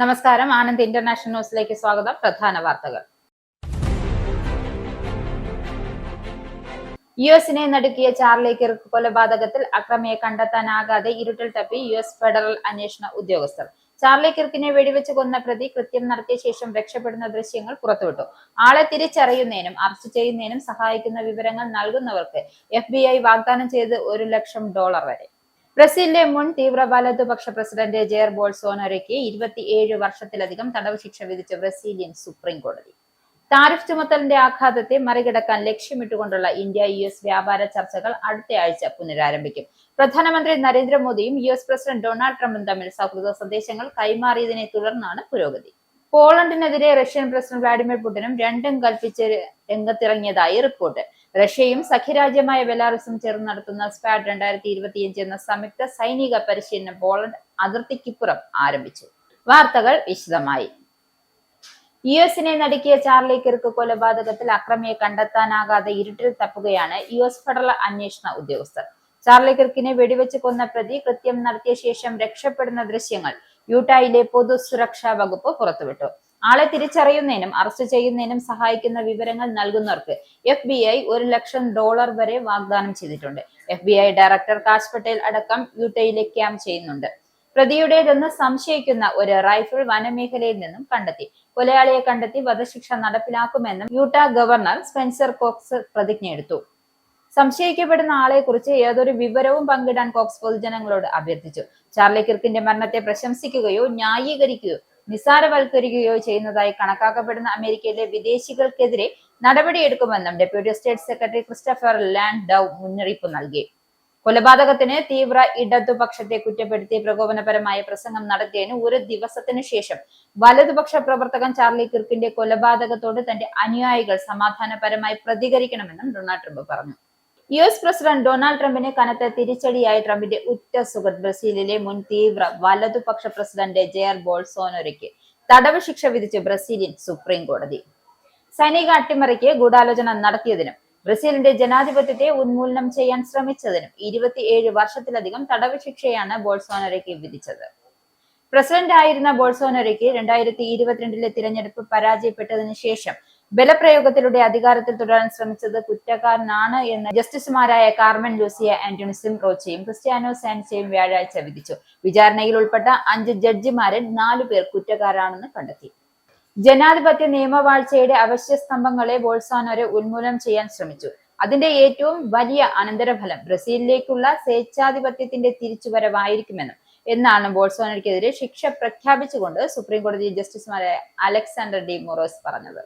നമസ്കാരം. ആനന്ദ് ഇന്റർനാഷണൽ ന്യൂസിലേക്ക് സ്വാഗതം. പ്രധാന വാർത്തകൾ. യുഎസിനെ നടുക്കിയ ചാർലി കിർക്ക് കൊലപാതകത്തിൽ അക്രമിയെ കണ്ടെത്താനാകാതെ ഇരുട്ടിൽ തപ്പി യുഎസ് ഫെഡറൽ അന്വേഷണ ഉദ്യോഗസ്ഥർ. ചാർലി കിർക്കിനെ വെടിവെച്ച് കൊന്ന പ്രതി കൃത്യം നടത്തിയ ശേഷം രക്ഷപ്പെടുന്ന ദൃശ്യങ്ങൾ പുറത്തുവിട്ടു. ആളെ തിരിച്ചറിയുന്നതിനും അറസ്റ്റ് ചെയ്യുന്നതിനും സഹായിക്കുന്ന വിവരങ്ങൾ നൽകുന്നവർക്ക് FBI വാഗ്ദാനം ചെയ്ത് $1,00,000 വരെ. ബ്രസീലിലെ മുൻ തീവ്ര വലതുപക്ഷ പ്രസിഡന്റ് ജെയർ ബോൾസോനാരോയ്ക്ക് 27 വർഷത്തിലധികം തടവ് ശിക്ഷ വിധിച്ച ബ്രസീലിയൻ സുപ്രീം കോടതി. താരിഫ് ചുമത്തലിന്റെ ആഘാതത്തെ മറികടക്കാൻ ലക്ഷ്യമിട്ടുകൊണ്ടുള്ള ഇന്ത്യ-US വ്യാപാര ചർച്ചകൾ അടുത്തയാഴ്ച പുനരാരംഭിക്കും. പ്രധാനമന്ത്രി നരേന്ദ്രമോദിയും US പ്രസിഡന്റ് ഡൊണാൾഡ് ട്രംപും തമ്മിൽ സൗഹൃദ സന്ദേശങ്ങൾ കൈമാറിയതിനെ തുടർന്നാണ് പുരോഗതി. പോളണ്ടിനെതിരെ റഷ്യൻ പ്രസിഡന്റ് വ്ളാഡിമിർ പുടിനും രണ്ടും കൽപ്പിച്ച് രംഗത്തിറങ്ങിയതായി റിപ്പോർട്ട്. റഷ്യയും സഖ്യരാജ്യമായ ബെലാറസും ചേർന്ന് നടത്തുന്ന സ്പാഡ് 2025 എന്ന സംയുക്ത സൈനിക പരിശീലനം പോളണ്ട് അതിർത്തിക്കിപ്പുറം ആരംഭിച്ചു. വാർത്തകൾ വിശദമായി. യുഎസിനെ നടുക്കിയ ചാർലി കിർക്ക് കൊലപാതകത്തിൽ അക്രമിയെ കണ്ടെത്താനാകാതെ ഇരുട്ടിൽ തപ്പുകയാണ് യുഎസ് ഫെഡറൽ അന്വേഷണ ഉദ്യോഗസ്ഥർ. ചാർലി കിർക്കിനെ വെടിവെച്ച് കൊന്ന പ്രതി കൃത്യം നടത്തിയ ശേഷം രക്ഷപ്പെടുന്ന ദൃശ്യങ്ങൾ യൂട്ടായിലെ പൊതുസുരക്ഷാ വകുപ്പ് പുറത്തുവിട്ടു. ആളെ തിരിച്ചറിയുന്നതിനും അറസ്റ്റ് ചെയ്യുന്നതിനും സഹായിക്കുന്ന വിവരങ്ങൾ നൽകുന്നവർക്ക് FBI $1,00,000 വരെ വാഗ്ദാനം ചെയ്തിട്ടുണ്ട്. FBI ഡയറക്ടർ കാശ് പട്ടേൽ അടക്കം യൂട്ടയിലെ ക്യാമ്പ് ചെയ്യുന്നുണ്ട്. പ്രതിയുടേതെന്ന് സംശയിക്കുന്ന ഒരു റൈഫിൾ വനമേഖലയിൽ നിന്നും കണ്ടെത്തി. കൊലയാളിയെ കണ്ടെത്തി വധശിക്ഷ നടപ്പിലാക്കുമെന്നും യൂട്ട ഗവർണർ സ്പെൻസർ കോക്സ് പ്രതിജ്ഞയെടുത്തു. സംശയിക്കപ്പെടുന്ന ആളെക്കുറിച്ച് ഏതൊരു വിവരവും പങ്കിടാൻ കോക്സ് പൊതുജനങ്ങളോട് അഭ്യർത്ഥിച്ചു. ചാർലി കിർക്കിന്റെ മരണത്തെ പ്രശംസിക്കുകയോ ന്യായീകരിക്കുകയോ നിസാരവൽക്കരിക്കുകയോ ചെയ്യുന്നതായി കണക്കാക്കപ്പെടുന്ന അമേരിക്കയിലെ വിദേശികൾക്കെതിരെ നടപടിയെടുക്കുമെന്നും ഡെപ്യൂട്ടി സ്റ്റേറ്റ് സെക്രട്ടറി ക്രിസ്റ്റഫർ ലാൻഡൌ മുന്നറിയിപ്പ് നൽകി. കൊലപാതകത്തിന് തീവ്ര ഇടതുപക്ഷത്തെ കുറ്റപ്പെടുത്തി പ്രകോപനപരമായ പ്രസംഗം നടത്തിയതിന് ഒരു ദിവസത്തിനു ശേഷം വലതുപക്ഷ പ്രവർത്തകൻ ചാർലി കിർക്കിന്റെ കൊലപാതകത്തോട് തന്റെ അനുയായികൾ സമാധാനപരമായി പ്രതികരിക്കണമെന്നും ഡൊണാൾഡ് ട്രംപ് പറഞ്ഞു. US പ്രസിഡന്റ് ഡൊണാൾഡ് ട്രംപിന് കനത്ത തിരിച്ചടിയായി ട്രംപിന്റെ ഉറ്റ സുഹൃത്ത് ബ്രസീലിലെ മുൻ തീവ്ര വലതുപക്ഷ പ്രസിഡന്റ് ജെയർ ബോൾസോനാരോയ്ക്ക് തടവ് ശിക്ഷ വിധിച്ച് ബ്രസീലിയൻ സുപ്രീം കോടതി. സൈനിക അട്ടിമറിക്ക് ഗൂഢാലോചന നടത്തിയതിനും ബ്രസീലിന്റെ ജനാധിപത്യത്തെ ഉന്മൂലനം ചെയ്യാൻ ശ്രമിച്ചതിനും 27 വർഷത്തിലധികം തടവ് ശിക്ഷയാണ് ബോൾസോനാരോയ്ക്ക് വിധിച്ചത്. പ്രസിഡന്റ് ആയിരുന്ന ബോൾസോനാരോയ്ക്ക് 2022 തിരഞ്ഞെടുപ്പ് പരാജയപ്പെട്ടതിനു ശേഷം ബലപ്രയോഗത്തിലൂടെ അധികാരത്തിൽ തുടരാൻ ശ്രമിച്ചത് കുറ്റക്കാരനാണ് എന്ന് ജസ്റ്റിസുമാരായ കാർമൻ ലൂസിയ ആന്റണിസും റോച്ചയും ക്രിസ്ത്യാനോ സാൻചയും വ്യാഴാഴ്ച വിധിച്ചു. വിചാരണയിൽ ഉൾപ്പെട്ട 5 ജഡ്ജിമാരിൽ 4 പേർ കുറ്റക്കാരാണെന്ന് കണ്ടെത്തി. ജനാധിപത്യ നിയമവാഴ്ചയുടെ അവശ്യ സ്തംഭങ്ങളെ ബോൾസോനാരോ ഉന്മൂലനം ചെയ്യാൻ ശ്രമിച്ചു. അതിന്റെ ഏറ്റവും വലിയ അനന്തരഫലം ബ്രസീലിലേക്കുള്ള സ്വേച്ഛാധിപത്യത്തിന്റെ തിരിച്ചുവരവായിരിക്കുമെന്നും എന്നാണ് ബോൾസോനാരോയ്ക്കെതിരെ ശിക്ഷ പ്രഖ്യാപിച്ചുകൊണ്ട് സുപ്രീം കോടതി ജസ്റ്റിസുമാരായ അലക്സാണ്ടർ ഡി മൊറോസ് പറഞ്ഞത്.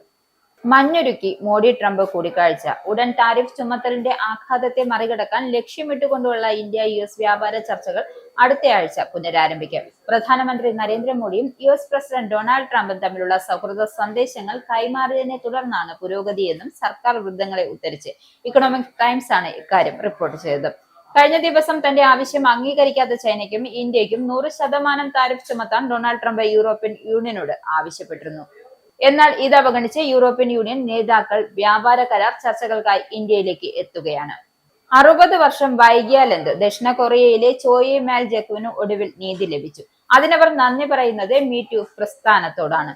മഞ്ഞൊരുക്കി മോഡി ട്രംപ് കൂടിക്കാഴ്ച. ഉടൻ താരിഫ് ചുമത്തലിന്റെ ആഘാതത്തെ മറികടക്കാൻ ലക്ഷ്യമിട്ടുകൊണ്ടുള്ള ഇന്ത്യ-US വ്യാപാര ചർച്ചകൾ അടുത്തയാഴ്ച പുനരാരംഭിക്കും. പ്രധാനമന്ത്രി നരേന്ദ്രമോദിയും US പ്രസിഡന്റ് ഡൊണാൾഡ് ട്രംപും തമ്മിലുള്ള സൗഹൃദ സന്ദേശങ്ങൾ കൈമാറിയതിനെ തുടർന്നാണ് പുരോഗതിയെന്നും സർക്കാർ വൃത്തങ്ങളെ ഉദ്ധരിച്ച് ഇക്കണോമിക് ടൈംസ് ആണ് ഇക്കാര്യം റിപ്പോർട്ട് ചെയ്തത്. കഴിഞ്ഞ ദിവസം തന്റെ ആവശ്യം അംഗീകരിക്കാത്ത ചൈനയ്ക്കും ഇന്ത്യയ്ക്കും 100% താരിഫ് ചുമത്താൻ ഡൊണാൾഡ് ട്രംപ് യൂറോപ്യൻ യൂണിയനോട് ആവശ്യപ്പെട്ടിരുന്നു. എന്നാൽ ഇത് അവഗണിച്ച് യൂറോപ്യൻ യൂണിയൻ നേതാക്കൾ വ്യാപാര കരാർ ചർച്ചകൾക്കായി ഇന്ത്യയിലേക്ക് എത്തുകയാണ്. 60 വർഷം വൈകിയാലെന്ത്? ദക്ഷിണ കൊറിയയിലെ ചോയി മാൽ ജക്കുവിന് ഒടുവിൽ നീതി ലഭിച്ചു. അതിനവർ നന്ദി പറയുന്നത് മീറ്റു പ്രസ്ഥാനത്തോടാണ്.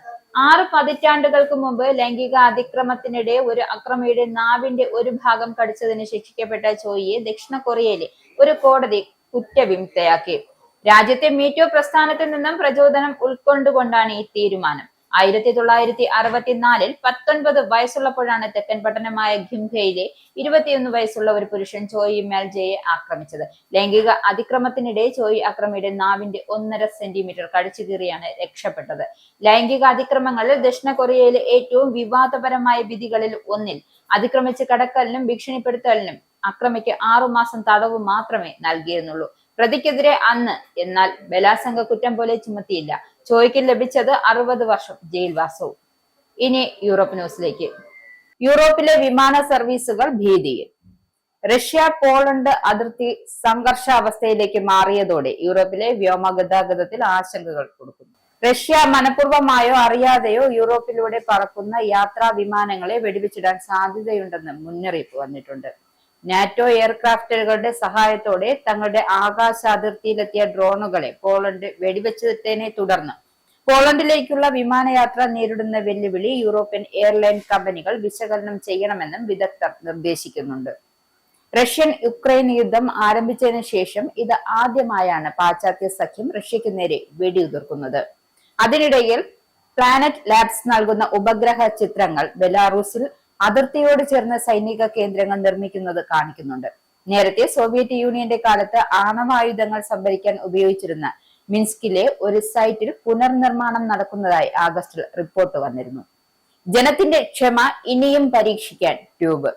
6 പതിറ്റാണ്ടുകൾക്ക് മുമ്പ് ലൈംഗിക അതിക്രമത്തിനിടെ ഒരു അക്രമിയുടെ നാവിന്റെ ഒരു ഭാഗം കടിച്ചതിന് ശിക്ഷിക്കപ്പെട്ട ചോയിയെ ദക്ഷിണ കൊറിയയിലെ ഒരു കോടതി കുറ്റവിമുക്തയാക്കി. രാജ്യത്തെ മീറ്റു പ്രസ്ഥാനത്തിൽ നിന്നും പ്രചോദനം ഉൾക്കൊണ്ടുകൊണ്ടാണ് ഈ തീരുമാനം. 1964 19 വയസ്സുള്ളപ്പോഴാണ് തെക്കൻ പട്ടണമായ ഗിംഖയിലെ 21 വയസ്സുള്ള ഒരു പുരുഷൻ ചോയി മാൽജയെ ആക്രമിച്ചത്. ലൈംഗിക അതിക്രമത്തിനിടെ ചോയി അക്രമിയുടെ നാവിന്റെ 1.5 സെന്റിമീറ്റർ കടിച്ചു കീറിയാണ് രക്ഷപ്പെട്ടത്. ലൈംഗിക അതിക്രമങ്ങളിൽ ദക്ഷിണ കൊറിയയിലെ ഏറ്റവും വിവാദപരമായ വിധികളിൽ ഒന്നിൽ അതിക്രമിച്ച് കടക്കലിനും ഭീഷണിപ്പെടുത്തലിനും അക്രമിക്ക് 6 മാസം തടവ് മാത്രമേ നൽകിയിരുന്നുള്ളൂ. പ്രതിക്കെതിരെ അന്ന് എന്നാൽ ബലാത്സംഗ കുറ്റം പോലെ ചുമത്തിയില്ല. ചോയ്ക്ക് ലഭിച്ചത് 60 വർഷം ജയിൽവാസവും. ഇനി യൂറോപ്പ് ന്യൂസിലേക്ക്. യൂറോപ്പിലെ വിമാന സർവീസുകൾ ഭീതിയിൽ. റഷ്യ പോളണ്ട് അതിർത്തി സംഘർഷാവസ്ഥയിലേക്ക് മാറിയതോടെ യൂറോപ്പിലെ വ്യോമഗതാഗതത്തിൽ ആശങ്കകൾ കൊടുക്കുന്നു. റഷ്യ മനഃപൂർവ്വമായോ അറിയാതെയോ യൂറോപ്പിലൂടെ പറക്കുന്ന യാത്രാ വിമാനങ്ങളെ വെടിവെച്ചിടാൻ സാധ്യതയുണ്ടെന്ന് മുന്നറിയിപ്പ് വന്നിട്ടുണ്ട്. നാറ്റോ എയർക്രാഫ്റ്റുകളുടെ സഹായത്തോടെ തങ്ങളുടെ ആകാശ അതിർത്തിയിലെത്തിയ ഡ്രോണുകളെ പോളണ്ട് വെടിവെച്ചതിനെ തുടർന്ന് പോളണ്ടിലേക്കുള്ള വിമാനയാത്ര നേരിടുന്ന വെല്ലുവിളി യൂറോപ്യൻ എയർലൈൻ കമ്പനികൾ വിശകലനം ചെയ്യണമെന്നും വിദഗ്ധർ നിർദ്ദേശിക്കുന്നുണ്ട്. റഷ്യൻ യുക്രൈൻ യുദ്ധം ആരംഭിച്ചതിനു ശേഷം ഇത് ആദ്യമായാണ് പാശ്ചാത്യ സഖ്യം റഷ്യക്ക് നേരെ വെടിയുതിർക്കുന്നത്. അതിനിടയിൽ പ്ലാനറ്റ് ലാബ്സ് നൽകുന്ന ഉപഗ്രഹ ചിത്രങ്ങൾ ബെലാറൂസിൽ അതിർത്തിയോട് ചേർന്ന് സൈനിക കേന്ദ്രങ്ങൾ നിർമ്മിക്കുന്നത് കാണിക്കുന്നുണ്ട്. നേരത്തെ സോവിയറ്റ് യൂണിയന്റെ കാലത്ത് ആണവായുധങ്ങൾ സംഭരിക്കാൻ ഉപയോഗിച്ചിരുന്ന മിൻസ്കിലെ ഒരു സൈറ്റിൽ പുനർനിർമ്മാണം നടക്കുന്നതായി ആഗസ്റ്റിൽ റിപ്പോർട്ട് വന്നിരുന്നു. ജനത്തിന്റെ ക്ഷമ ഇനിയും പരീക്ഷിക്കാൻ ട്യൂബ്.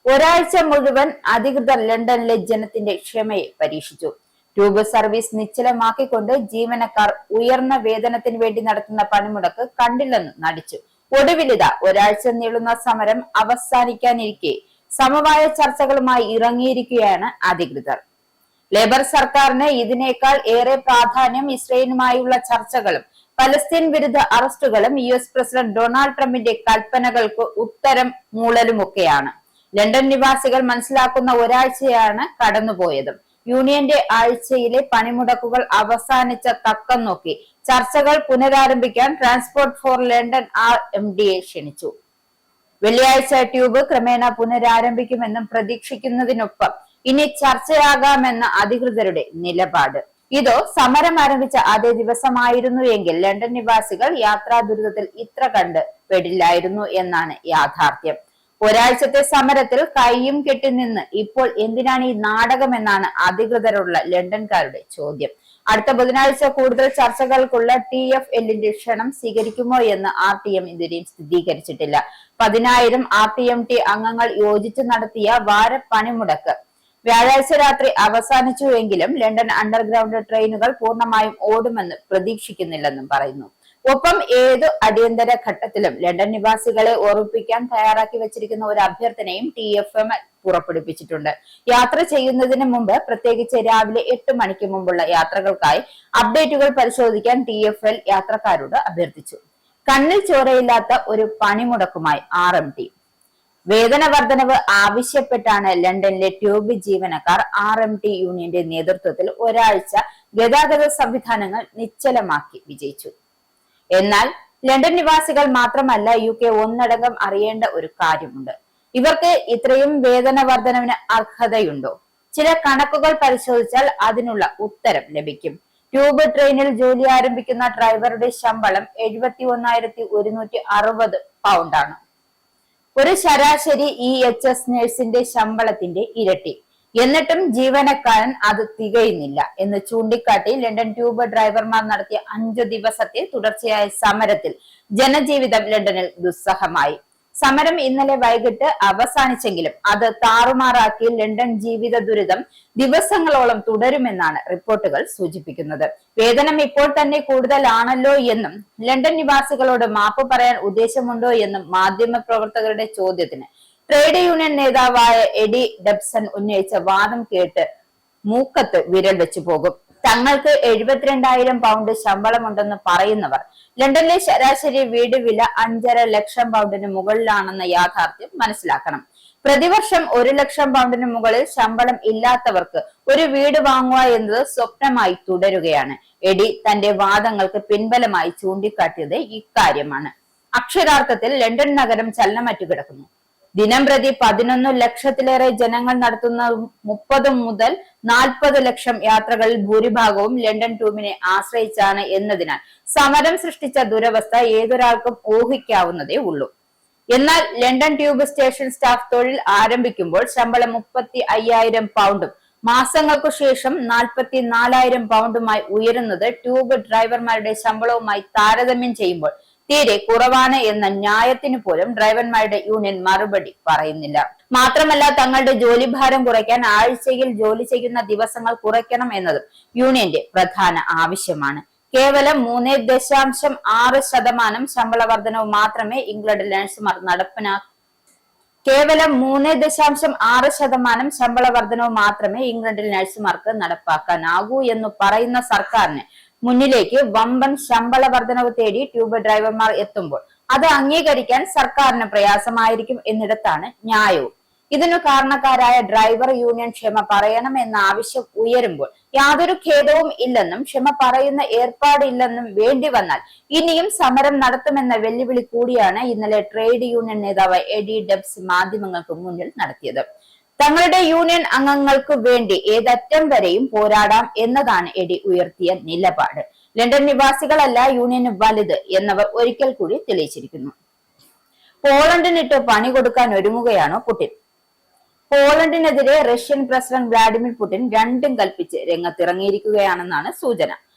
ഒരാഴ്ച മുഴുവൻ അധികൃതർ ലണ്ടനിലെ ജനത്തിന്റെ ക്ഷമയെ പരീക്ഷിച്ചു. ട്യൂബ് സർവീസ് നിശ്ചലമാക്കിക്കൊണ്ട് ജീവനക്കാർ ഉയർന്ന വേതനത്തിന് വേണ്ടി നടത്തുന്ന പണിമുടക്ക് കണ്ടില്ലെന്ന് നടിച്ചു. ഒടുവിലിത ഒരാഴ്ച നീളുന്ന സമരം അവസാനിക്കാനിരിക്കെ സമവായ ചർച്ചകളുമായി ഇറങ്ങിയിരിക്കുകയാണ് അധികൃതർ. ലേബർ സർക്കാരിന് ഇതിനേക്കാൾ ഏറെ പ്രാധാന്യം ഇസ്രയേലുമായുള്ള ചർച്ചകളും പലസ്തീൻ വിരുദ്ധ അറസ്റ്റുകളും US പ്രസിഡന്റ് ഡൊണാൾഡ് ട്രംപിന്റെ കൽപ്പനകൾക്ക് ഉത്തരം മൂളലുമൊക്കെയാണ്. ലണ്ടൻ നിവാസികൾ മനസ്സിലാക്കുന്ന ഒരാഴ്ചയാണ് കടന്നുപോയതും. യൂണിയന്റെ ആഴ്ചയിലെ പണിമുടക്കുകൾ അവസാനിച്ച തക്കം നോക്കി ചർച്ചകൾ പുനരാരംഭിക്കാൻ ട്രാൻസ്പോർട്ട് ഫോർ ലണ്ടൻ RMDA ക്ഷണിച്ചു. വെള്ളിയാഴ്ച ട്യൂബ് ക്രമേണ പുനരാരംഭിക്കുമെന്നും പ്രതീക്ഷിക്കുന്നതിനൊപ്പം ഇനി ചർച്ചയാകാമെന്ന അധികൃതരുടെ നിലപാട്. ഇതോ സമരം ആരംഭിച്ച അതേ ദിവസമായിരുന്നു എങ്കിൽ ലണ്ടൻ നിവാസികൾ യാത്രാ ദുരിതത്തിൽ ഇത്ര കണ്ട് പെടില്ലായിരുന്നു എന്നാണ് യാഥാർത്ഥ്യം. ഒരാഴ്ചത്തെ സമരത്തിൽ കൈയും കെട്ടി നിന്ന് ഇപ്പോൾ എന്തിനാണ് ഈ നാടകമെന്നാണ് അധികൃതരുള്ള ലണ്ടൻകാരുടെ ചോദ്യം. അടുത്ത ബുധനാഴ്ച കൂടുതൽ ചർച്ചകൾക്കുള്ള TFLന്റെ ക്ഷണം സ്വീകരിക്കുമോ എന്ന് RTM ഇതുവരെയും സ്ഥിരീകരിച്ചിട്ടില്ല. 10,000 RTMT അംഗങ്ങൾ യോജിച്ച് നടത്തിയ വാര പണിമുടക്ക് വ്യാഴാഴ്ച രാത്രി അവസാനിച്ചുവെങ്കിലും ലണ്ടൻ അണ്ടർഗ്രൗണ്ട് ട്രെയിനുകൾ പൂർണ്ണമായും ഓടുമെന്ന് പ്രതീക്ഷിക്കുന്നില്ലെന്നും പറയുന്നു. ഒപ്പം ഏതു അടിയന്തര ഘട്ടത്തിലും ലണ്ടൻ നിവാസികളെ ഓർമ്മിപ്പിക്കാൻ തയ്യാറാക്കി വെച്ചിരിക്കുന്ന ഒരു അഭ്യർത്ഥനയും TFM പുറപ്പെടുവിച്ചിട്ടുണ്ട്. യാത്ര ചെയ്യുന്നതിന് മുമ്പ്, പ്രത്യേകിച്ച് രാവിലെ 8 മണിക്ക് മുമ്പുള്ള യാത്രകൾക്കായി അപ്ഡേറ്റുകൾ പരിശോധിക്കാൻ TFL യാത്രക്കാരോട് അഭ്യർത്ഥിച്ചു. കണ്ണിൽ ചോരയില്ലാത്ത ഒരു പണിമുടക്കുമായി RMT. വേതന വർധനവ് ആവശ്യപ്പെട്ടാണ് ലണ്ടനിലെ ട്യൂബ് ജീവനക്കാർ RMT യൂണിയന്റെ നേതൃത്വത്തിൽ ഒരാഴ്ച ഗതാഗത സംവിധാനങ്ങൾ നിശ്ചലമാക്കി വിജയിച്ചു. എന്നാൽ ലണ്ടൻ നിവാസികൾ മാത്രമല്ല UK ഒന്നടങ്കം അറിയേണ്ട ഒരു കാര്യമുണ്ട്. ഇവർക്ക് ഇത്രയും വേതന വർധനവിന് അർഹതയുണ്ടോ? ചില കണക്കുകൾ പരിശോധിച്ചാൽ അതിനുള്ള ഉത്തരം ലഭിക്കും. ട്യൂബ് ട്രെയിനിൽ ജോലി ആരംഭിക്കുന്ന ഡ്രൈവറുടെ ശമ്പളം 71,160 പൗണ്ടാണ്. ഒരു ശരാശരി EHS നഴ്സിന്റെ ശമ്പളത്തിന്റെ ഇരട്ടി. എന്നിട്ടും ജീവനക്കാരൻ അത് തികയുന്നില്ല എന്ന് ചൂണ്ടിക്കാട്ടി ലണ്ടൻ ട്യൂബ് ഡ്രൈവർമാർ നടത്തിയ 5 ദിവസത്തെ തുടർച്ചയായ സമരത്തിൽ ജനജീവിതം ലണ്ടനിൽ ദുസ്സഹമായി. സമരം ഇന്നലെ വൈകിട്ട് അവസാനിച്ചെങ്കിലും അത് താറുമാറാക്കി ലണ്ടൻ ജീവിത ദുരിതം ദിവസങ്ങളോളം തുടരുമെന്നാണ് റിപ്പോർട്ടുകൾ സൂചിപ്പിക്കുന്നത്. വേതനം ഇപ്പോൾ തന്നെ കൂടുതലാണല്ലോ എന്നും ലണ്ടൻ നിവാസികളോട് മാപ്പ് പറയാൻ ഉദ്ദേശമുണ്ടോ എന്നും മാധ്യമ പ്രവർത്തകരുടെ ചോദ്യത്തിന് ട്രേഡ് യൂണിയൻ നേതാവായ എഡി ഡബ്സൺ ഉന്നയിച്ച വാദം കേട്ട് മൂക്കത്ത് വിരൽ വെച്ചു പോകും. തങ്ങൾക്ക് 72,000 പൗണ്ട് ശമ്പളമുണ്ടെന്ന് പറയുന്നവർ ലണ്ടനിലെ ശരാശരി വീട് വില 5.5 ലക്ഷം പൗണ്ടിന് മുകളിലാണെന്ന യാഥാർത്ഥ്യം മനസ്സിലാക്കണം. പ്രതിവർഷം 1 ലക്ഷം പൗണ്ടിന് മുകളിൽ ശമ്പളം ഇല്ലാത്തവർക്ക് ഒരു വീട് വാങ്ങുക എന്നത് സ്വപ്നമായി തുടരുകയാണ്. എഡി തന്റെ വാദങ്ങൾക്ക് പിൻബലമായി ചൂണ്ടിക്കാട്ടിയത് ഇക്കാര്യമാണ്. അക്ഷരാർത്ഥത്തിൽ ലണ്ടൻ നഗരം ചലനമറ്റു കിടക്കുന്നു. ദിനം പ്രതി 11 ലക്ഷത്തിലേറെ ജനങ്ങൾ നടത്തുന്ന 30 മുതൽ 40 ലക്ഷം യാത്രകളിൽ ഭൂരിഭാഗവും ലണ്ടൻ ട്യൂബിനെ ആശ്രയിച്ചാണ് എന്നതിനാൽ സമരം സൃഷ്ടിച്ച ദുരവസ്ഥ ഏതൊരാൾക്കും ഊഹിക്കാവുന്നതേ ഉള്ളൂ. എന്നാൽ ലണ്ടൻ ട്യൂബ് സ്റ്റേഷൻ സ്റ്റാഫ് തൊഴിൽ ആരംഭിക്കുമ്പോൾ ശമ്പളം 35,000 പൗണ്ടും മാസങ്ങൾക്കു ശേഷം 44,000 പൗണ്ടുമായി ഉയരുന്നത് ട്യൂബ് ഡ്രൈവർമാരുടെ ശമ്പളവുമായി താരതമ്യം ചെയ്യുമ്പോൾ തീരെ കുറവാണ് എന്ന ന്യായത്തിന് പോലും ഡ്രൈവർമാരുടെ യൂണിയൻ മറുപടി പറയുന്നില്ല. മാത്രമല്ല, തങ്ങളുടെ ജോലിഭാരം കുറയ്ക്കാൻ ആഴ്ചയിൽ ജോലി ചെയ്യുന്ന ദിവസങ്ങൾ കുറയ്ക്കണം എന്നതും യൂണിയന്റെ പ്രധാന ആവശ്യമാണ്. കേവലം 3.6% ശമ്പള വർധനവ് മാത്രമേ ഇംഗ്ലണ്ടിൽ നഴ്സുമാർ ശമ്പള വർധനവ് മാത്രമേ ഇംഗ്ലണ്ടിൽ നഴ്സുമാർക്ക് നടപ്പാക്കാനാകൂ എന്ന് പറയുന്ന സർക്കാരിന് മുന്നിലേക്ക് വമ്പൻ ശമ്പള വർധനവ് തേടി ട്യൂബ് ഡ്രൈവർമാർ എത്തുമ്പോൾ അത് അംഗീകരിക്കാൻ സർക്കാരിന് പ്രയാസമായിരിക്കും എന്നിടത്താണ് ന്യായവും. ഇതിനു കാരണക്കാരായ ഡ്രൈവർ യൂണിയൻ ക്ഷമ പറയണമെന്ന ആവശ്യം ഉയരുമ്പോൾ യാതൊരു ഖേദവും ഇല്ലെന്നും ക്ഷമ പറയുന്ന ഏർപ്പാടില്ലെന്നും വേണ്ടി വന്നാൽ ഇനിയും സമരം നടത്തുമെന്ന വെല്ലുവിളി കൂടിയാണ് ഇന്നലെ ട്രേഡ് യൂണിയൻ നേതാവ് എഡി ഡെബ്സ് മാധ്യമങ്ങൾക്ക് മുന്നിൽ നടത്തിയത്. തങ്ങളുടെ യൂണിയൻ അംഗങ്ങൾക്ക് വേണ്ടി ഏതറ്റം വരെയും പോരാടാം എന്നതാണ് എഡി ഉയർത്തിയ നിലപാട്. ലണ്ടൻ നിവാസികളല്ല യൂണിയന് വലുത് എന്നവർ ഒരിക്കൽ കൂടി തെളിയിച്ചിരിക്കുന്നു. പോളണ്ടിനിട്ട് പണി കൊടുക്കാൻ ഒരുങ്ങുകയാണോ പുടിൻ? പോളണ്ടിനെതിരെ റഷ്യൻ പ്രസിഡന്റ് വ്ളാഡിമിർ പുടിൻ രണ്ടും കൽപ്പിച്ച് രംഗത്തിറങ്ങിയിരിക്കുകയാണെന്നാണ് സൂചന.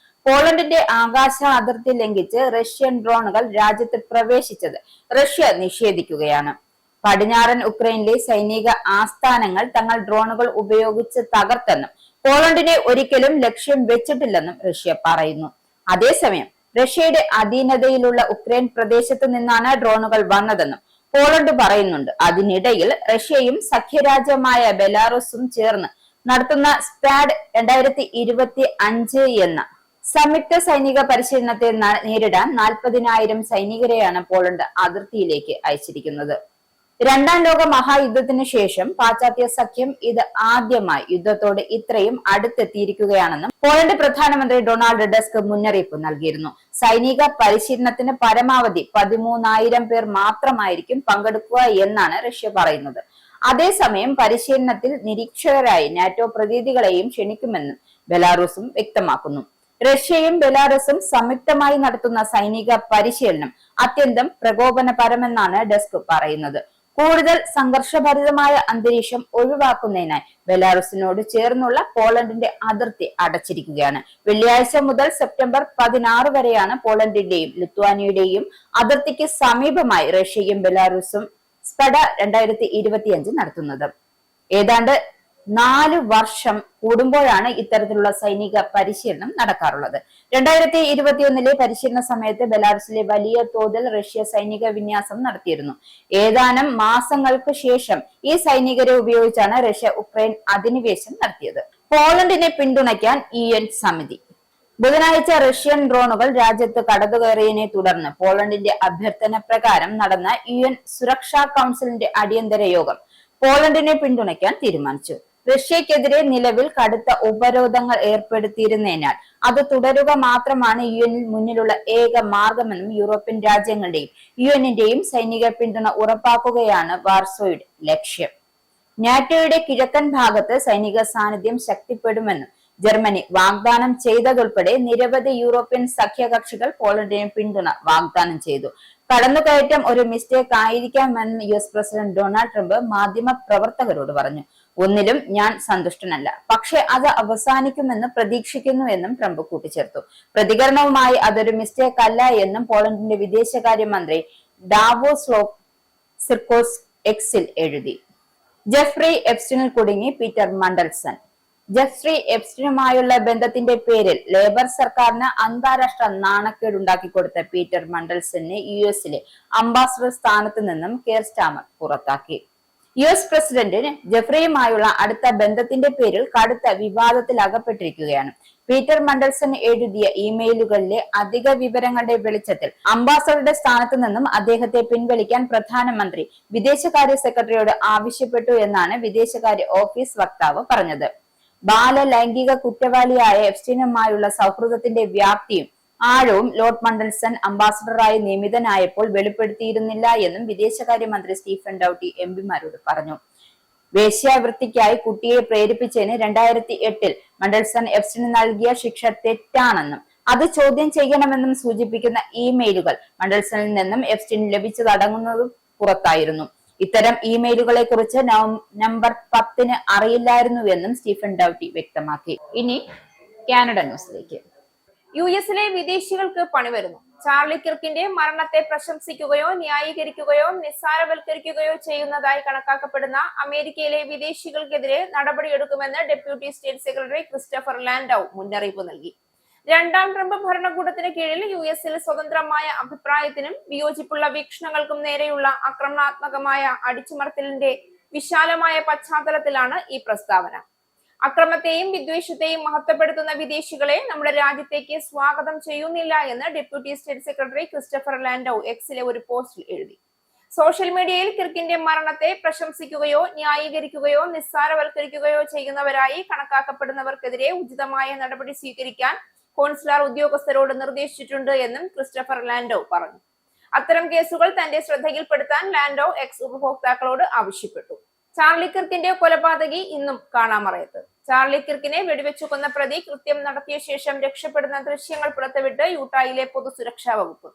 പോളണ്ടിന്റെ ആകാശ അതിർത്തി ലംഘിച്ച് റഷ്യൻ ഡ്രോണുകൾ രാജ്യത്ത് പ്രവേശിച്ചത് റഷ്യ നിഷേധിക്കുകയാണ്. പടിഞ്ഞാറൻ ഉക്രൈനിലെ സൈനിക ആസ്ഥാനങ്ങൾ തങ്ങൾ ഡ്രോണുകൾ ഉപയോഗിച്ച് തകർത്തെന്നും പോളണ്ടിനെ ഒരിക്കലും ലക്ഷ്യം വെച്ചിട്ടില്ലെന്നും റഷ്യ പറയുന്നു. അതേസമയം റഷ്യയുടെ അധീനതയിലുള്ള ഉക്രൈൻ പ്രദേശത്ത് നിന്നാണ് ഡ്രോണുകൾ വന്നതെന്നും പോളണ്ട് പറയുന്നുണ്ട്. അതിനിടയിൽ റഷ്യയും സഖ്യരാജ്യമായ ബെലാറൂസും ചേർന്ന് നടത്തുന്ന സ്പാഡ് 2025 എന്ന സംയുക്ത സൈനിക പരിശീലനത്തെ നേരിടാൻ 40,000 സൈനികരെയാണ് പോളണ്ട് അതിർത്തിയിലേക്ക് അയച്ചിരിക്കുന്നത്. രണ്ടാം ലോക മഹായുദ്ധത്തിനു ശേഷം പാശ്ചാത്യ സഖ്യം ഇത് ആദ്യമായി യുദ്ധത്തോട് ഇത്രയും അടുത്തെത്തിയിരിക്കുകയാണെന്നും പോളണ്ട് പ്രധാനമന്ത്രി ഡൊണാൾഡ് ടസ്ക് മുന്നറിയിപ്പ് നൽകിയിരുന്നു. സൈനിക പരിശീലനത്തിന് പരമാവധി 13,000 പേർ മാത്രമായിരിക്കും പങ്കെടുക്കുക എന്നാണ് റഷ്യ പറയുന്നത്. അതേസമയം പരിശീലനത്തിൽ നിരീക്ഷകരായി നാറ്റോ പ്രതിനിധികളെയും ക്ഷണിക്കുമെന്നും ബെലാറൂസും വ്യക്തമാക്കുന്നു. റഷ്യയും ബെലാറൂസും സംയുക്തമായി നടത്തുന്ന സൈനിക പരിശീലനം അത്യന്തം പ്രകോപനപരമെന്നാണ് ഡസ്ക് പറയുന്നത്. കൂടുതൽ സംഘർഷഭരിതമായ അന്തരീക്ഷം ഒഴിവാക്കുന്നതിനായി ബെലാറൂസിനോട് ചേർന്നുള്ള പോളണ്ടിന്റെ അതിർത്തി അടച്ചിരിക്കുകയാണ്. വെള്ളിയാഴ്ച മുതൽ സെപ്റ്റംബർ 16 വരെയാണ് പോളണ്ടിന്റെയും ലിത്വാനിയയുടെയും അതിർത്തിക്ക് സമീപമായി റഷ്യയും ബെലാറൂസും സ്പഡ 2025 നടത്തുന്നത്. ഏതാണ്ട് 4 വർഷം കൂടുമ്പോഴാണ് ഇത്തരത്തിലുള്ള സൈനിക പരിശീലനം നടക്കാറുള്ളത്. 2021 പരിശീലന സമയത്ത് ബെലാറൂസിലെ വലിയ തോതിൽ റഷ്യ സൈനിക വിന്യാസം നടത്തിയിരുന്നു. ഏതാനും മാസങ്ങൾക്ക് ശേഷം ഈ സൈനികരെ ഉപയോഗിച്ചാണ് റഷ്യ ഉക്രൈൻ അധിനിവേശം നടത്തിയത്. പോളണ്ടിനെ പിന്തുണയ്ക്കാൻ UN സമിതി. ബുധനാഴ്ച റഷ്യൻ ഡ്രോണുകൾ രാജ്യത്ത് കടന്നുകയറിയതിനെ തുടർന്ന് പോളണ്ടിന്റെ അഭ്യർത്ഥന പ്രകാരം നടന്ന UN സുരക്ഷാ കൗൺസിലിന്റെ അടിയന്തര യോഗം പോളണ്ടിനെ പിന്തുണയ്ക്കാൻ തീരുമാനിച്ചു. റഷ്യക്കെതിരെ നിലവിൽ കടുത്ത ഉപരോധങ്ങൾ ഏർപ്പെടുത്തിയിരുന്നതിനാൽ അത് തുടരുക മാത്രമാണ് യുഎനിൽ മുന്നിലുള്ള ഏക മാർഗമെന്നും യൂറോപ്യൻ രാജ്യങ്ങളുടെയും യുഎനിന്റെയും സൈനിക പിന്തുണ ഉറപ്പാക്കുകയാണ് വാർസോയുടെ ലക്ഷ്യം. നാറ്റോയുടെ കിഴക്കൻ ഭാഗത്ത് സൈനിക സാന്നിധ്യം ശക്തിപ്പെടുമെന്നും ജർമ്മനി വാഗ്ദാനം ചെയ്തതുൾപ്പെടെ നിരവധി യൂറോപ്യൻ സഖ്യകക്ഷികൾ പോളണ്ടിന് പിന്തുണ വാഗ്ദാനം ചെയ്തു. കടന്നുകയറ്റം ഒരു മിസ്റ്റേക്ക് ആയിരിക്കാമെന്ന് US പ്രസിഡന്റ് ഡൊണാൾഡ് ട്രംപ് മാധ്യമ പ്രവർത്തകരോട് പറഞ്ഞു. ഒന്നിലും ഞാൻ സന്തുഷ്ടനല്ല, പക്ഷെ അത് അവസാനിക്കുമെന്ന് പ്രതീക്ഷിക്കുന്നുവെന്നും ട്രംപ് കൂട്ടിച്ചേർത്തു. പ്രതികരണവുമായി അതൊരു മിസ്റ്റേക്ക് അല്ല എന്നും പോളണ്ടിന്റെ വിദേശകാര്യമന്ത്രി ഡാവോസ് സിർക്കോസ് എക്സിൽ എഴുതി. ജെഫ്രി എപ്സ്റ്റീനിൽ കുടുങ്ങി പീറ്റർ മണ്ടൽസൺ. ജെഫ്രി എപ്സ്റ്റീനുമായുള്ള ബന്ധത്തിന്റെ പേരിൽ ലേബർ സർക്കാരിന് അന്താരാഷ്ട്ര നാണക്കേടുണ്ടാക്കി കൊടുത്ത പീറ്റർ മണ്ടൽസനെ യുഎസിലെ അംബാസഡർ സ്ഥാനത്ത് നിന്നും കെയർ സ്റ്റാമർ പുറത്താക്കി. US പ്രസിഡന്റിന് ജെഫ്രിയുമായുള്ള അടുത്ത ബന്ധത്തിന്റെ പേരിൽ കടുത്ത വിവാദത്തിൽ അകപ്പെട്ടിരിക്കുകയാണ്. പീറ്റർ മണ്ടൽസൺ എഴുതിയ ഇമെയിലുകളിലെ അധിക വിവരങ്ങളുടെ വെളിച്ചത്തിൽ അംബാസഡറുടെ സ്ഥാനത്ത് നിന്നും അദ്ദേഹത്തെ പിൻവലിക്കാൻ പ്രധാനമന്ത്രി വിദേശകാര്യ സെക്രട്ടറിയോട് ആവശ്യപ്പെട്ടു എന്നാണ് വിദേശകാര്യ ഓഫീസ് വക്താവ് പറഞ്ഞത്. ബാലലൈംഗിക കുറ്റവാളിയായ എപ്സ്റ്റീനുമായുള്ള സൗഹൃദത്തിന്റെ വ്യാപ്തിയും ആഴവും ലോർഡ് മണ്ടൽസൺ അംബാസഡറായി നിയമിതനായപ്പോൾ വെളിപ്പെടുത്തിയിരുന്നില്ല എന്നും വിദേശകാര്യമന്ത്രി സ്റ്റീഫൻ ഡൌട്ടി MPമാരോട് പറഞ്ഞു. വേശ്യാവൃത്തിക്കായി കുട്ടിയെ പ്രേരിപ്പിച്ചതിന് 2008 മണ്ടൽസൺ എപ്സ്റ്റീന് നൽകിയ ശിക്ഷ തെറ്റാണെന്നും അത് ചോദ്യം ചെയ്യണമെന്നും സൂചിപ്പിക്കുന്ന ഇമെയിലുകൾ മണ്ടൽസണിൽ നിന്നും എപ്സ്റ്റീന് ലഭിച്ചതടങ്ങുന്നതും പുറത്തായിരുന്നു. ഇത്തരം ഇമെയിലുകളെ കുറിച്ച് നവംബർ 10 അറിയില്ലായിരുന്നുവെന്നും സ്റ്റീഫൻ ഡൌട്ടി വ്യക്തമാക്കി. ഇനി കാനഡ ന്യൂസിലേക്ക്. US-ലെ വിദേശികൾക്ക് പണി വരുന്നു. ചാർലി കിർക്കിന്റെ മരണത്തെ പ്രശംസിക്കുകയോ ന്യായീകരിക്കുകയോ നിസ്സാരവൽക്കരിക്കുകയോ ചെയ്യുന്നതായി കണക്കാക്കപ്പെടുന്ന അമേരിക്കയിലെ വിദേശികൾക്കെതിരെ നടപടിയെടുക്കുമെന്ന് ഡെപ്യൂട്ടി സ്റ്റേറ്റ് സെക്രട്ടറി ക്രിസ്റ്റഫർ ലാൻഡൌ മുന്നറിയിപ്പ് നൽകി. രണ്ടാം ട്രംപ് ഭരണകൂടത്തിന് കീഴിൽ US-ൽ സ്വതന്ത്രമായ അഭിപ്രായത്തിനും വിയോജിപ്പുള്ള വീക്ഷണങ്ങൾക്കും നേരെയുള്ള ആക്രമണാത്മകമായ അടിച്ചമർത്തലിന്റെ വിശാലമായ പശ്ചാത്തലത്തിലാണ് ഈ പ്രസ്താവന. അക്രമത്തെയും വിദ്വേഷത്തെയും മഹത്വപ്പെടുത്തുന്ന വിദേശികളെ നമ്മുടെ രാജ്യത്തേക്ക് സ്വാഗതം ചെയ്യുന്നില്ല എന്ന് ഡെപ്യൂട്ടി സ്റ്റേറ്റ് സെക്രട്ടറി ക്രിസ്റ്റഫർ ലാൻഡൌ എക്സിലെ ഒരു പോസ്റ്റിൽ എഴുതി. സോഷ്യൽ മീഡിയയിൽ കിർക്കിന്റെ മരണത്തെ പ്രശംസിക്കുകയോ ന്യായീകരിക്കുകയോ നിസ്സാരവൽക്കരിക്കുകയോ ചെയ്യുന്നവരായി കണക്കാക്കപ്പെടുന്നവർക്കെതിരെ ഉചിതമായ നടപടി സ്വീകരിക്കാൻ കോൺസുലാർ ഉദ്യോഗസ്ഥരോട് നിർദ്ദേശിച്ചിട്ടുണ്ട് എന്നും ക്രിസ്റ്റഫർ ലാൻഡോ പറഞ്ഞു. അത്തരം കേസുകൾ തന്റെ ശ്രദ്ധയിൽപ്പെടുത്താൻ ലാൻഡോ എക്സ് ഉപഭോക്താക്കളോട് ആവശ്യപ്പെട്ടു. ചാർലി കിർക്കിന്റെ കൊലപാതകി ഇന്നും കാണാമറയത്ത്. ചാർലി കിർക്കിനെ വെടിവെച്ചു കൊന്ന പ്രതി കൃത്യം നടത്തിയ ശേഷം രക്ഷപ്പെടുന്ന ദൃശ്യങ്ങൾ പുറത്തുവിട്ട് യൂട്ടായിലെ പൊതുസുരക്ഷാ വകുപ്പ്.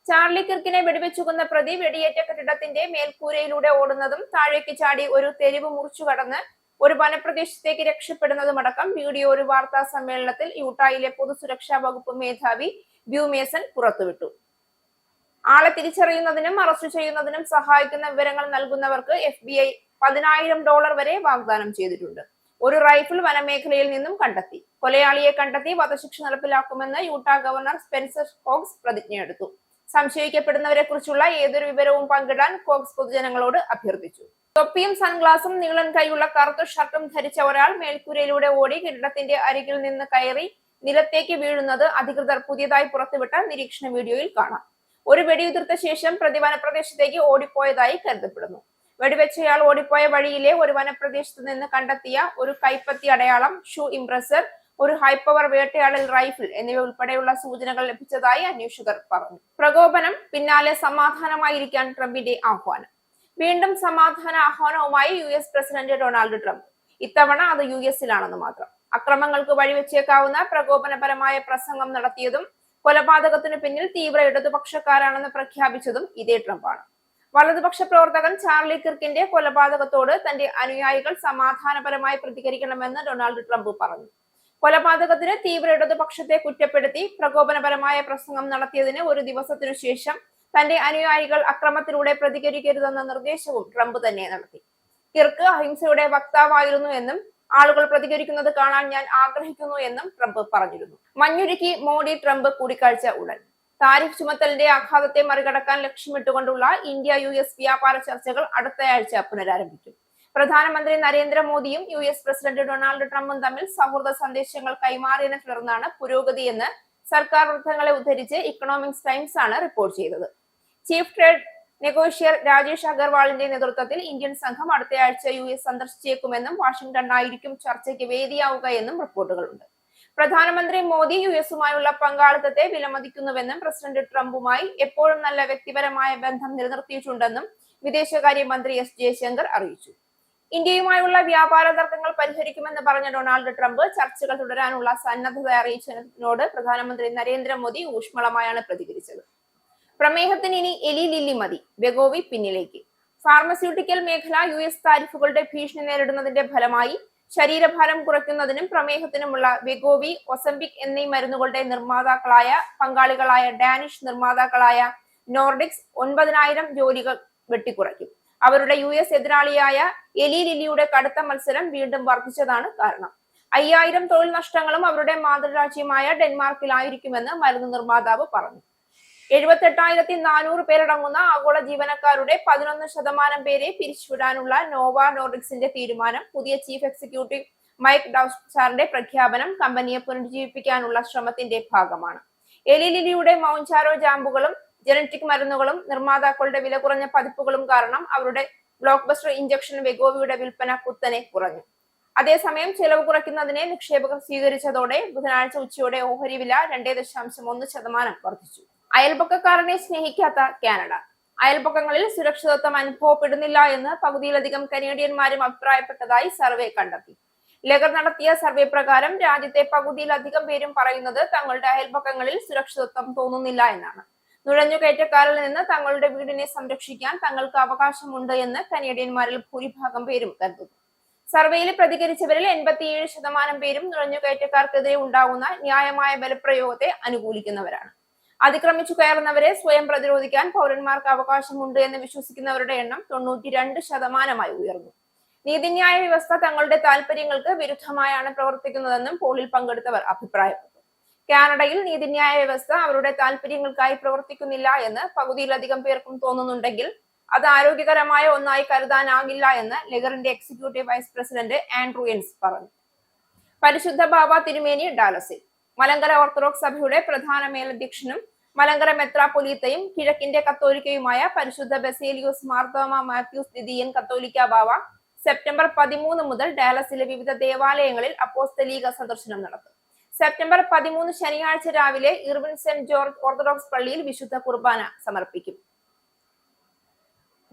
ചാർലി കിർക്കിനെ വെടിവെച്ചു കൊന്ന പ്രതി വെടിയേറ്റ കെട്ടിടത്തിന്റെ മേൽക്കൂരയിലൂടെ ഓടുന്നതും താഴേക്ക് ചാടി ഒരു തെരുവ് മുറിച്ചു കടന്ന് ഒരു വനപ്രദേശത്തേക്ക് രക്ഷപ്പെടുന്നതുമടക്കം വീഡിയോ ഒരു വാർത്താ സമ്മേളനത്തിൽ യൂട്ടായിലെ പൊതുസുരക്ഷാ വകുപ്പ് മേധാവി ബ്യൂ മേസൺ പുറത്തുവിട്ടു. ആളെ തിരിച്ചറിയുന്നതിനും അറസ്റ്റ് ചെയ്യുന്നതിനും സഹായിക്കുന്ന വിവരങ്ങൾ നൽകുന്നവർക്ക് FBI $10,000 വരെ വാഗ്ദാനം ചെയ്തിട്ടുണ്ട്. ഒരു റൈഫിൾ വനമേഖലയിൽ നിന്നും കണ്ടെത്തി. കൊലയാളിയെ കണ്ടെത്തി വധശിക്ഷ നടപ്പിലാക്കുമെന്ന് യൂട്ടാ ഗവർണർ സ്പെൻസർ കോക്സ് പ്രതിജ്ഞയെടുത്തു. സംശയിക്കപ്പെടുന്നവരെ കുറിച്ചുള്ള ഏതൊരു വിവരവും പങ്കിടാൻ കോക്സ് പൊതുജനങ്ങളോട് അഭ്യർത്ഥിച്ചു. തൊപ്പിയും സൺഗ്ലാസും നീളൻ കൈയുള്ള കറുത്ത ഷർട്ടും ധരിച്ച ഒരാൾ മേൽക്കൂരയിലൂടെ ഓടി കെട്ടിടത്തിന്റെ അരികിൽ നിന്ന് കയറി നിലത്തേക്ക് വീഴുന്നത് അധികൃതർ പുതിയതായി പുറത്തുവിട്ട നിരീക്ഷണ വീഡിയോയിൽ കാണാം. ഒരു വെടിയുതിർത്ത ശേഷം പ്രതി വനപ്രദേശത്തേക്ക് ഓടിപ്പോയതായി കരുതപ്പെടുന്നു. വെടിവെച്ചയാൾ ഓടിപ്പോയ വഴിയിലെ ഒരു വനപ്രദേശത്ത് നിന്ന് കണ്ടെത്തിയ ഒരു കൈപ്പത്തി അടയാളം, ഷൂ ഇംപ്രസർ, ഒരു ഹൈപവർ വേട്ടയാടൽ റൈഫിൾ എന്നിവ ഉൾപ്പെടെയുള്ള സൂചനകൾ ലഭിച്ചതായി അന്വേഷകർ പറഞ്ഞു. പ്രകോപനം പിന്നാലെ സമാധാനമായിരിക്കാൻ ട്രംപിന്റെ ആഹ്വാനം. വീണ്ടും സമാധാന ആഹ്വാനവുമായി US പ്രസിഡന്റ് ഡൊണാൾഡ് ട്രംപ്. ഇത്തവണ അത് US-ലാണെന്ന് മാത്രം. അക്രമങ്ങൾക്ക് വഴിവെച്ചേക്കാവുന്ന പ്രകോപനപരമായ പ്രസംഗം നടത്തിയതും കൊലപാതകത്തിനു പിന്നിൽ തീവ്ര ഇടതുപക്ഷക്കാരാണെന്ന് പ്രഖ്യാപിച്ചതും ഇതേ ട്രംപാണ്. വലതുപക്ഷ പ്രവർത്തകൻ ചാർലി കിർക്കിന്റെ കൊലപാതകത്തോട് തന്റെ അനുയായികൾ സമാധാനപരമായി പ്രതികരിക്കണമെന്ന് ഡൊണാൾഡ് ട്രംപ് പറഞ്ഞു. കൊലപാതകത്തിന് തീവ്ര ഇടതുപക്ഷത്തെ കുറ്റപ്പെടുത്തി പ്രകോപനപരമായ പ്രസംഗം നടത്തിയതിന് ഒരു ദിവസത്തിനു ശേഷം തന്റെ അനുയായികൾ അക്രമത്തിലൂടെ പ്രതികരിക്കരുതെന്ന നിർദ്ദേശവും ട്രംപ് തന്നെ നടത്തി. കിർക്ക് അഹിംസയുടെ വക്താവായിരുന്നു എന്നും ആളുകൾ പ്രതികരിക്കുന്നത് കാണാൻ ഞാൻ ആഗ്രഹിക്കുന്നു എന്നും ട്രംപ് പറഞ്ഞിരുന്നു. മഞ്ഞുരുക്കി മോഡി ട്രംപ് കൂടിക്കാഴ്ച ഉടൻ. താരിഫ് ചുമത്തലിന്റെ ആഘാതത്തെ മറികടക്കാൻ ലക്ഷ്യമിട്ടുകൊണ്ടുള്ള ഇന്ത്യ-US വ്യാപാര ചർച്ചകൾ അടുത്തയാഴ്ച പുനരാരംഭിക്കും. പ്രധാനമന്ത്രി നരേന്ദ്രമോദിയും US പ്രസിഡന്റ് ഡൊണാൾഡ് ട്രംപും തമ്മിൽ സൗഹൃദ സന്ദേശങ്ങൾ കൈമാറിയതിനെ തുടർന്നാണ് പുരോഗതിയെന്ന് സർക്കാർ വൃത്തങ്ങളെ ഉദ്ധരിച്ച് ഇക്കണോമിക്സ് ടൈംസ് ആണ് റിപ്പോർട്ട് ചെയ്തത്. ചീഫ് ട്രേഡ് നെഗോഷിയർ രാജേഷ് അഗർവാളിന്റെ നേതൃത്വത്തിൽ ഇന്ത്യൻ സംഘം അടുത്തയാഴ്ച US സന്ദർശിച്ചേക്കുമെന്നും വാഷിംഗ്ടണിലായിരിക്കും ചർച്ചയ്ക്ക് വേദിയാവുക എന്നും റിപ്പോർട്ടുകളുണ്ട്. പ്രധാനമന്ത്രി മോദി US-ഉമായുള്ള പങ്കാളിത്തത്തെ വിലമതിക്കുന്നുവെന്നും പ്രസിഡന്റ് ട്രംപുമായി എപ്പോഴും നല്ല വ്യക്തിപരമായ ബന്ധം നിലനിർത്തിയിട്ടുണ്ടെന്നും വിദേശകാര്യമന്ത്രി S ജയശങ്കർ അറിയിച്ചു. ഇന്ത്യയുമായുള്ള വ്യാപാര തർക്കങ്ങൾ പരിഹരിക്കുമെന്ന് പറഞ്ഞ ഡൊണാൾഡ് ട്രംപ് ചർച്ചകൾ തുടരാനുള്ള സന്നദ്ധത അറിയിച്ചതിനോട് പ്രധാനമന്ത്രി നരേന്ദ്രമോദി ഊഷ്മളമായാണ് പ്രതികരിച്ചത്. പ്രമേഹത്തിന് ഇനി എലി ലില്ലി മതി, വെഗോവി പിന്നിലേക്ക്. ഫാർമസ്യൂട്ടിക്കൽ മേഖല US താരിഫുകളുടെ ഭീഷണി നേരിടുന്നതിന്റെ ഫലമായി ശരീരഭാരം കുറയ്ക്കുന്നതിനും പ്രമേഹത്തിനുമുള്ള വെഗോവി, ഒസംപിക് എന്നീ മരുന്നുകളുടെ പങ്കാളികളായ ഡാനിഷ് നിർമ്മാതാക്കളായ നോർഡിക്സ് 9,000 ജോലികൾ വെട്ടിക്കുറയ്ക്കും. അവരുടെ US എതിരാളിയായ എലി ലില്ലിയുടെ കടുത്ത മത്സരം വീണ്ടും വർദ്ധിച്ചതാണ് കാരണം. 5,000 തൊഴിൽ നഷ്ടങ്ങളും അവരുടെ മാതൃരാജ്യമായ ഡെൻമാർക്കിലായിരിക്കുമെന്ന് മരുന്ന് നിർമ്മാതാവ് പറഞ്ഞു. 78,400 പേരടങ്ങുന്ന ആഗോള ജീവനക്കാരുടെ 11% പേരെ പിരിച്ചുവിടാനുള്ള നോവ നോർഡിക്സിന്റെ തീരുമാനം, പുതിയ ചീഫ് എക്സിക്യൂട്ടീവ് മൈക്ക് ഡൌസാറിന്റെ പ്രഖ്യാപനം കമ്പനിയെ പുനരുജ്ജീവിപ്പിക്കാനുള്ള ശ്രമത്തിന്റെ ഭാഗമാണ്. എലി ലില്ലിയുടെ മൗഞ്ചാരോ ജാമ്പുകളും ജനറ്റിക് മരുന്നുകളും നിർമ്മാതാക്കളുടെ വില കുറഞ്ഞ പതിപ്പുകളും കാരണം അവരുടെ ബ്ലോക്ക് ബസ്റ്റർ ഇഞ്ചക്ഷൻ വെഗോവിയുടെ വിൽപ്പന കുത്തനെ കുറഞ്ഞു. അതേസമയം ചെലവ് കുറയ്ക്കുന്നതിനെ നിക്ഷേപകർ സ്വീകരിച്ചതോടെ ബുധനാഴ്ച ഉച്ചയോടെ ഓഹരി വില 2.1% വർദ്ധിച്ചു. അയൽപക്കക്കാരനെ സ്നേഹിക്കാത്ത കാനഡ. അയൽപക്കങ്ങളിൽ സുരക്ഷിതത്വം അനുഭവപ്പെടുന്നില്ല എന്ന് പകുതിയിലധികം കനേഡിയന്മാരും അഭിപ്രായപ്പെട്ടതായി സർവേ കണ്ടെത്തി. ലഗർ നടത്തിയ സർവേ പ്രകാരം രാജ്യത്തെ പകുതിയിലധികം പേരും പറയുന്നത് തങ്ങളുടെ അയൽപക്കങ്ങളിൽ സുരക്ഷിതത്വം തോന്നുന്നില്ല എന്നാണ്. നുഴഞ്ഞുകയറ്റക്കാരിൽ നിന്ന് തങ്ങളുടെ വീടിനെ സംരക്ഷിക്കാൻ തങ്ങൾക്ക് അവകാശമുണ്ട് എന്ന് കനേഡിയന്മാരിൽ ഭൂരിഭാഗം പേരും കരുതുന്നു. സർവേയിൽ പ്രതികരിച്ചവരിൽ 87% പേരും നുഴഞ്ഞുകയറ്റക്കാർക്കെതിരെ ഉണ്ടാകുന്ന ന്യായമായ ബലപ്രയോഗത്തെ അനുകൂലിക്കുന്നവരാണ്. അതിക്രമിച്ചു കയറുന്നവരെ സ്വയം പ്രതിരോധിക്കാൻ പൗരന്മാർക്ക് അവകാശമുണ്ട് എന്ന് വിശ്വസിക്കുന്നവരുടെ എണ്ണം 92% ഉയർന്നു. നീതിന്യായ വ്യവസ്ഥ തങ്ങളുടെ താൽപര്യങ്ങൾക്ക് വിരുദ്ധമായാണ് പ്രവർത്തിക്കുന്നതെന്നും പോളിൽ പങ്കെടുത്തവർ അഭിപ്രായപ്പെട്ടു. കാനഡയിൽ നീതിന്യായ വ്യവസ്ഥ അവരുടെ താൽപര്യങ്ങൾക്കായി പ്രവർത്തിക്കുന്നില്ല എന്ന് പകുതിയിലധികം പേർക്കും തോന്നുന്നുണ്ടെങ്കിൽ അത് ആരോഗ്യകരമായ ഒന്നായി കരുതാനാകില്ല എന്ന് ലെഗറിന്റെ എക്സിക്യൂട്ടീവ് വൈസ് പ്രസിഡന്റ് ആൻഡ്രൂ എൻസ് പറഞ്ഞു. പരിശുദ്ധ ബാബ തിരുമേനി ഡാലസിൽ. മലങ്കര ഓർത്തഡോക്സ് സഭയുടെ പ്രധാന മേലധ്യക്ഷനും മലങ്കര മെത്രാപ്പൊലീത്തയും കിഴക്കിന്റെ കത്തോലിക്കയുമായ പരിശുദ്ധ ബസേലിയോസ് മാർത്തോമ മാത്യൂസ് ദ്വിതീയൻ കത്തോലിക്ക ബാവ സെപ്റ്റംബർ 13 മുതൽ ഡാലസിലെ വിവിധ ദേവാലയങ്ങളിൽ അപ്പോസ്തലീക സന്ദർശനം നടത്തും. സെപ്റ്റംബർ 13 ശനിയാഴ്ച രാവിലെ ഇർവിൻ സെന്റ് ജോർജ് ഓർത്തഡോക്സ് പള്ളിയിൽ വിശുദ്ധ കുർബാന സമർപ്പിക്കും.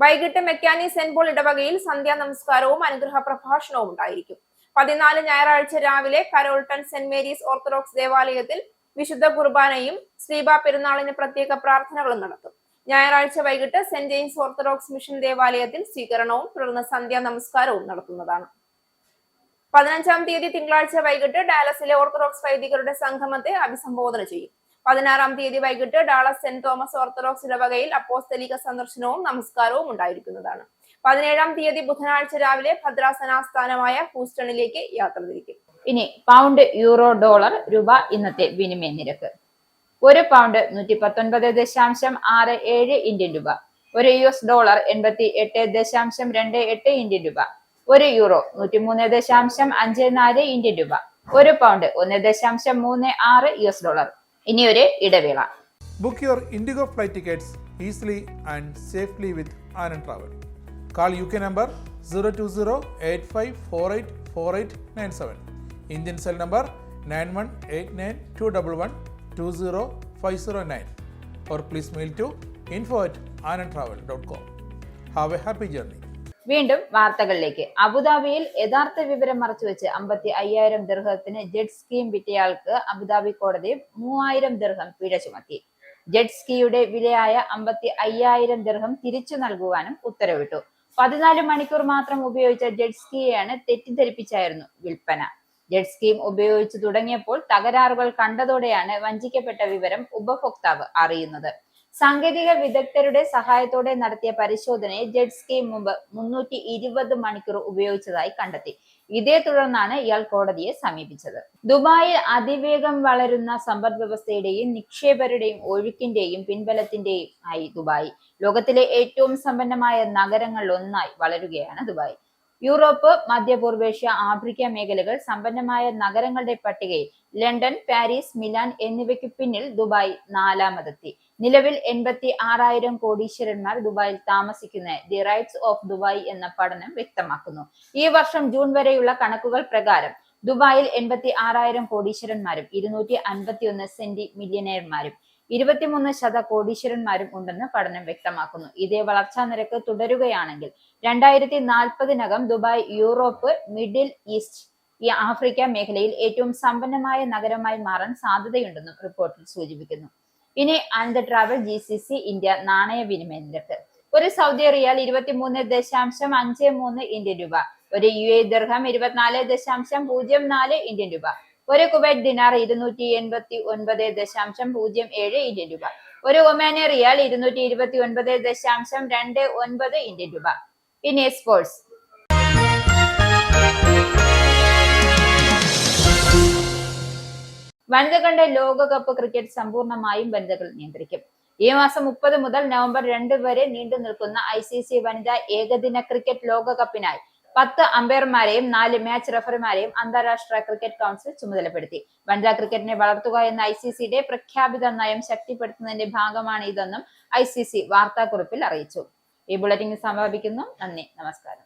വൈകിട്ട് മെക്കാനി സെന്റ് പോൾ ഇടവകയിൽ സന്ധ്യാ നമസ്കാരവും അനുഗ്രഹ പ്രഭാഷണവും ഉണ്ടായിരിക്കും. 14 ഞായറാഴ്ച രാവിലെ കരോൾട്ടൺ സെന്റ് മേരീസ് ഓർത്തഡോക്സ് ദേവാലയത്തിൽ വിശുദ്ധ കുർബാനയും ശ്രീബ പെരുന്നാളിന് പ്രത്യേക പ്രാർത്ഥനകളും നടത്തും. ഞായറാഴ്ച വൈകിട്ട് സെന്റ് ജെയിംസ് ഓർത്തഡോക്സ് മിഷൻ ദേവാലയത്തിൽ സ്വീകരണവും തുടർന്ന് സന്ധ്യാ നമസ്കാരവും നടത്തുന്നതാണ്. 15-ാം തീയതി തിങ്കളാഴ്ച വൈകിട്ട് ഡാലസിലെ ഓർത്തഡോക്സ് വൈദികരുടെ സംഗമത്തെ അഭിസംബോധന ചെയ്യും. 16-ാം തീയതി വൈകിട്ട് ഡാളസ് സെന്റ് തോമസ് ഓർത്തഡോക്സ് ഇടവകയിൽ അപ്പോസ്തലിക സന്ദർശനവും നമസ്കാരവും ഉണ്ടായിരിക്കുന്നതാണ്. 17-ാം തീയതി ബുധനാഴ്ച രാവിലെ ഭദ്രാസനാസ്ഥാനമായ ഹൂസ്റ്റണിലേക്ക് യാത്ര തിരിക്കും. ഇനി പൗണ്ട്, യൂറോ, ഡോളർ, രൂപ ഇന്നത്തെ വിനിമയ നിരക്ക്. ഒരു പൗണ്ട് 119.67 ഇന്ത്യൻ രൂപ. ഒരു US ഡോളർ 88.28 ഇന്ത്യൻ രൂപ. ഒരു യൂറോ 103.54 ഇന്ത്യൻ രൂപ. ഒരു പൗണ്ട് 1.36 US ഡോളർ. ഇനി ഒരു ഇടവേള. Book your Indigo flight tickets easily and safely with Anand Travel. Call UK number 020-8548-4897. Indian cell number 918921120509 or please mail to info@anandtravel.com. Have a happy journey. വീണ്ടും വാർത്തകളിലേക്ക്. അബുദാബിയിൽ യഥാർത്ഥ വിവരം മറച്ചുവെച്ച് 55,000 ദിർഹത്തിന് ജെറ്റ് സ്കീം വിറ്റയാൾക്ക് അബുദാബി കോടതി 3,000 ദിർഹം പിഴ ചുമത്തി. ജെറ്റ് സ്കീയുടെ വിലയായ 55,000 ദിർഹം തിരിച്ചു നൽകുവാനും ഉത്തരവിട്ടു. 14 മണിക്കൂർ മാത്രം ഉപയോഗിച്ച ജെറ്റ് സ്കീയാണ് തെറ്റിദ്ധരിപ്പിച്ചായിരുന്നു വിൽപ്പന. ജെറ്റ് സ്കീം ഉപയോഗിച്ചു തുടങ്ങിയപ്പോൾ തകരാറുകൾ കണ്ടതോടെയാണ് വഞ്ചിക്കപ്പെട്ട വിവരം ഉപഭോക്താവ് അറിയുന്നത്. സാങ്കേതിക വിദഗ്ധരുടെ സഹായത്തോടെ നടത്തിയ പരിശോധനയിൽ ജെറ്റ് സ്കീം മുമ്പ് 320 മണിക്കൂർ ഉപയോഗിച്ചതായി കണ്ടെത്തി. ഇതേ തുടർന്നാണ് ഇയാൾ കോടതിയെ സമീപിച്ചത്. ദുബായിൽ അതിവേഗം വളരുന്ന സമ്പദ് വ്യവസ്ഥയുടെയും നിക്ഷേപകരുടെയും ഒഴുക്കിന്റെയും പിൻബലത്തിന്റെയും ആയി ദുബായ് ലോകത്തിലെ ഏറ്റവും സമ്പന്നമായ നഗരങ്ങളിൽ ഒന്നായി വളരുകയാണ് ദുബായ്. യൂറോപ്പ്, മധ്യപൂർവേഷ്യ, ആഫ്രിക്ക മേഖലകൾ സമ്പന്നമായ നഗരങ്ങളുടെ പട്ടികയിൽ ലണ്ടൻ, പാരീസ്, മിലാൻ എന്നിവയ്ക്ക് പിന്നിൽ ദുബായ് 4-മതെത്തി. നിലവിൽ 86,000 കോടീശ്വരന്മാർ ദുബായിൽ താമസിക്കുന്ന ദി റൈറ്റ്സ് ഓഫ് ദുബായ് എന്ന പഠനം വ്യക്തമാക്കുന്നു. ഈ വർഷം ജൂൺ വരെയുള്ള കണക്കുകൾ പ്രകാരം ദുബായിൽ 86,000 കോടീശ്വരന്മാരും 251 സെന്റി മില്യണയർമാരും 23 കോടീശ്വരന്മാരും ഉണ്ടെന്ന് പഠനം വ്യക്തമാക്കുന്നു. ഇതേ വളർച്ചാ നിരക്ക് തുടരുകയാണെങ്കിൽ 2040-നകം Dubai Europe, middle east, Africa മേഖലയിൽ ഏറ്റവും സമ്പന്നമായ നഗരമായി മാറാൻ സാധ്യതയുണ്ടെന്നും റിപ്പോർട്ടിൽ സൂചിപ്പിക്കുന്നു. ഇനി ആനന്ദ് ട്രാവൽ GCC ഇന്ത്യ നാണയ വിനിമയ നിരക്ക്. ഒരു സൗദി റിയാൽ 23.53 ഇന്ത്യൻ രൂപ. ഒരു UAE ദിർഹം 24.04 ഇന്ത്യൻ രൂപ. ഒരു കുവൈറ്റ് ദിനാർ 289.07 ഇന്ത്യൻ രൂപ. ഒരു ഒമാനി റിയാൽ 229.29 ഇന്ത്യൻ രൂപ. ഇനി സ്പോർട്സ്. വനിതകളുടെ ലോകകപ്പ് ക്രിക്കറ്റ് സമ്പൂർണ്ണമായും വനിതകൾ നിയന്ത്രിക്കും. ഈ മാസം 30 മുതൽ നവംബർ 2 വരെ നീണ്ടു നിൽക്കുന്ന ICC വനിതാ ഏകദിന ക്രിക്കറ്റ് ലോകകപ്പിനായി 10 അമ്പയർമാരെയും 4 മാച്ച് റഫറിമാരെയും അന്താരാഷ്ട്ര ക്രിക്കറ്റ് കൗൺസിൽ ചുമതലപ്പെടുത്തി. വനിതാ ക്രിക്കറ്റിനെ വളർത്തുക എന്ന ICCയുടെ പ്രഖ്യാപിത നയം ശക്തിപ്പെടുത്തുന്നതിന്റെ ഭാഗമാണ് ഇതെന്നും ICC വാർത്താക്കുറിപ്പിൽ അറിയിച്ചു. ഈ ബുള്ളറ്റിൻ സമാപിക്കുന്നു. നന്ദി, നമസ്കാരം.